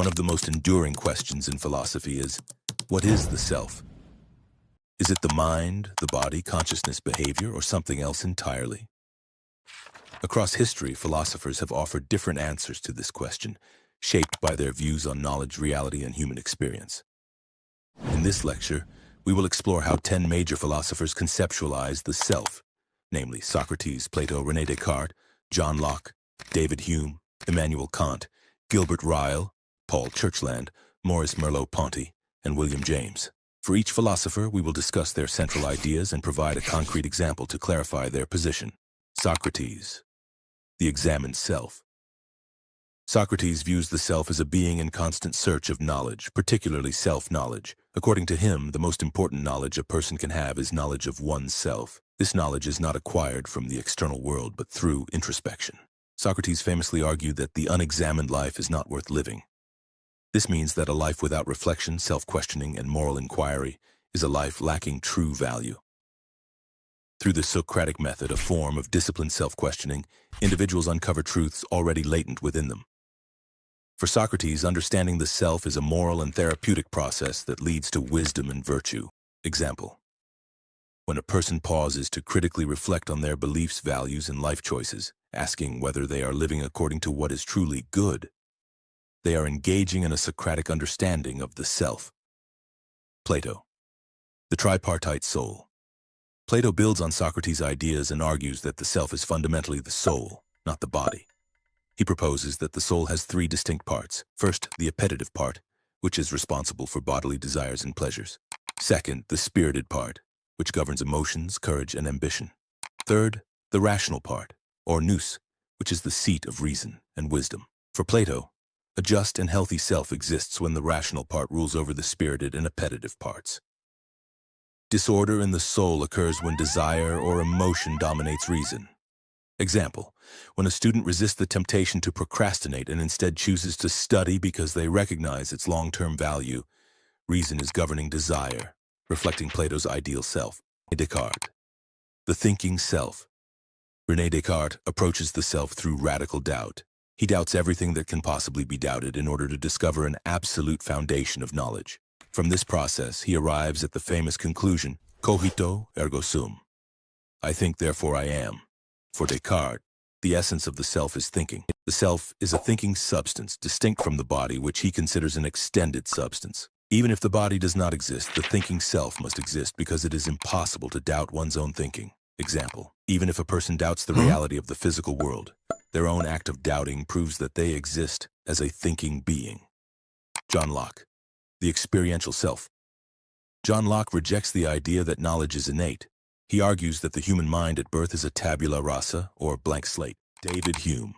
One of the most enduring questions in philosophy is, what is the self? Is it the mind, the body, consciousness, behavior, or something else entirely? Across history, philosophers have offered different answers to this question, shaped by their views on knowledge, reality, and human experience. In this lecture, we will explore how 10 major philosophers conceptualize the self, namely Socrates, Plato, Rene Descartes, John Locke, David Hume, Immanuel Kant, Gilbert Ryle, Paul Churchland, Maurice Merleau-Ponty, and William James. For each philosopher, we will discuss their central ideas and provide a concrete example to clarify their position. Socrates, the examined self. Socrates views the self as a being in constant search of knowledge, particularly self-knowledge. According to him, the most important knowledge a person can have is knowledge of oneself. This knowledge is not acquired from the external world, but through introspection. Socrates famously argued that the unexamined life is not worth living. This means that a life without reflection, self-questioning, and moral inquiry is a life lacking true value. Through the Socratic Method, a form of disciplined self-questioning, individuals uncover truths already latent within them. For Socrates, understanding the self is a moral and therapeutic process that leads to wisdom and virtue. Example: when a person pauses to critically reflect on their beliefs, values, and life choices, asking whether they are living according to what is truly good, they are engaging in a Socratic understanding of the self. Plato, the tripartite soul. Plato builds on Socrates' ideas and argues that the self is fundamentally the soul, not the body. He proposes that the soul has 3 distinct parts. First, the appetitive part, which is responsible for bodily desires and pleasures. Second, the spirited part, which governs emotions, courage, and ambition. Third, the rational part, or nous, which is the seat of reason and wisdom. For Plato, a just and healthy self exists when the rational part rules over the spirited and appetitive parts. Disorder in the soul occurs when desire or emotion dominates reason. Example: when a student resists the temptation to procrastinate and instead chooses to study because they recognize its long-term value, reason is governing desire, reflecting Plato's ideal self. Descartes, the thinking self. René Descartes approaches the self through radical doubt. He doubts everything that can possibly be doubted in order to discover an absolute foundation of knowledge. From this process, he arrives at the famous conclusion, Cogito Ergo Sum. I think, therefore I am. For Descartes, the essence of the self is thinking. The self is a thinking substance, distinct from the body, which he considers an extended substance. Even if the body does not exist, the thinking self must exist because it is impossible to doubt one's own thinking. Example: even if a person doubts the reality of the physical world, their own act of doubting proves that they exist as a thinking being. John Locke, the experiential self. John Locke rejects the idea that knowledge is innate. He argues that the human mind at birth is a tabula rasa, or blank slate. David Hume,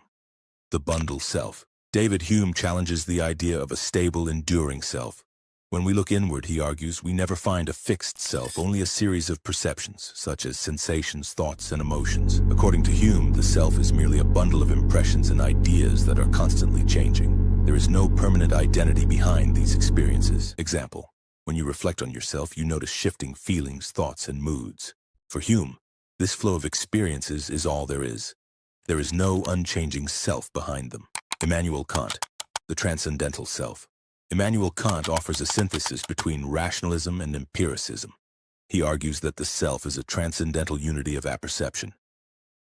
the bundle self. David Hume challenges the idea of a stable, enduring self. When we look inward, he argues, we never find a fixed self, only a series of perceptions, such as sensations, thoughts, and emotions. According to Hume, the self is merely a bundle of impressions and ideas that are constantly changing. There is no permanent identity behind these experiences. Example: when you reflect on yourself, you notice shifting feelings, thoughts, and moods. For Hume, this flow of experiences is all there is. There is no unchanging self behind them. Immanuel Kant, the transcendental self. Immanuel Kant offers a synthesis between rationalism and empiricism. He argues that the self is a transcendental unity of apperception,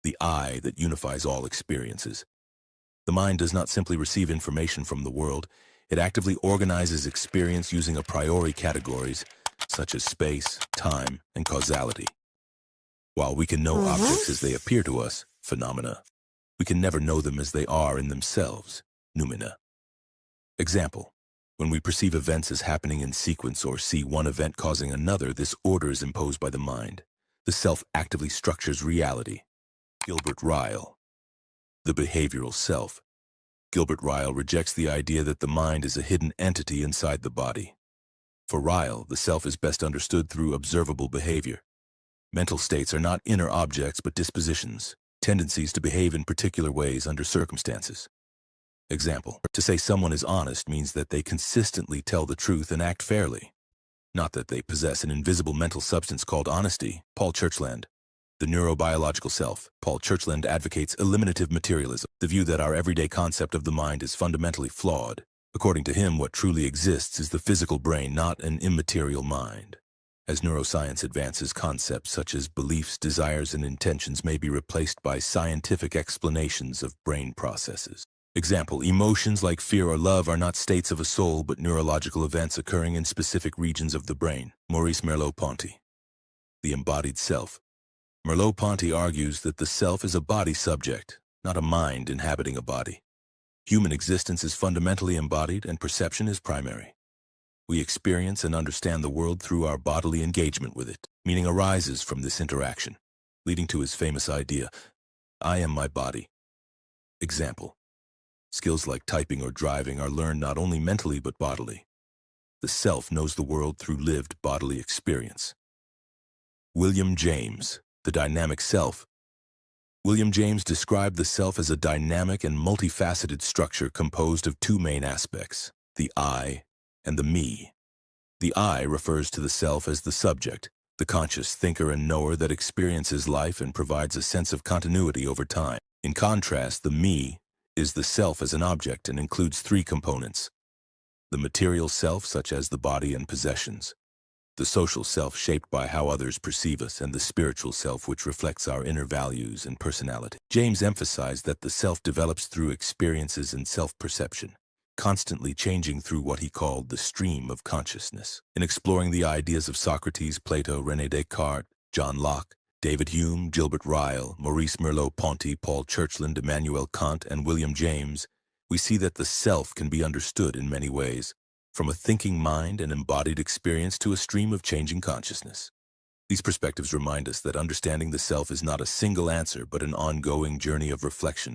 the I that unifies all experiences. The mind does not simply receive information from the world, it actively organizes experience using a priori categories such as space, time, and causality. While we can know objects as they appear to us, phenomena, we can never know them as they are in themselves, noumena. Example: when we perceive events as happening in sequence or see one event causing another, this order is imposed by the mind. The self actively structures reality. Gilbert Ryle, the behavioral self. Gilbert Ryle rejects the idea that the mind is a hidden entity inside the body. For Ryle, the self is best understood through observable behavior. Mental states are not inner objects but dispositions, tendencies to behave in particular ways under circumstances. Example: to say someone is honest means that they consistently tell the truth and act fairly, not that they possess an invisible mental substance called honesty. Paul Churchland, the neurobiological self. Paul Churchland advocates eliminative materialism, the view that our everyday concept of the mind is fundamentally flawed. According to him, what truly exists is the physical brain, not an immaterial mind. As neuroscience advances, concepts such as beliefs, desires, and intentions may be replaced by scientific explanations of brain processes. Example, emotions like fear or love are not states of a soul but neurological events occurring in specific regions of the brain. Maurice Merleau-Ponty. The embodied self. Merleau-Ponty argues that the self is a body subject, not a mind inhabiting a body. Human existence is fundamentally embodied and perception is primary. We experience and understand the world through our bodily engagement with it. Meaning arises from this interaction, leading to his famous idea, I am my body. Example, skills like typing or driving are learned not only mentally but bodily. The self knows the world through lived bodily experience. William James, the dynamic self. William James described the self as a dynamic and multifaceted structure composed of two main aspects, the I and the me. The I refers to the self as the subject, the conscious thinker and knower that experiences life and provides a sense of continuity over time. In contrast, the me is the self as an object and includes three components: the material self, such as the body and possessions; the social self, shaped by how others perceive us; and the spiritual self, which reflects our inner values and personality. James emphasized that the self develops through experiences and self-perception, constantly changing through what he called the stream of consciousness. In exploring the ideas of Socrates, Plato, Rene Descartes, John Locke, David Hume, Gilbert Ryle, Maurice Merleau-Ponty, Paul Churchland, Immanuel Kant, and William James, we see that the self can be understood in many ways, from a thinking mind and embodied experience to a stream of changing consciousness. These perspectives remind us that understanding the self is not a single answer but an ongoing journey of reflection,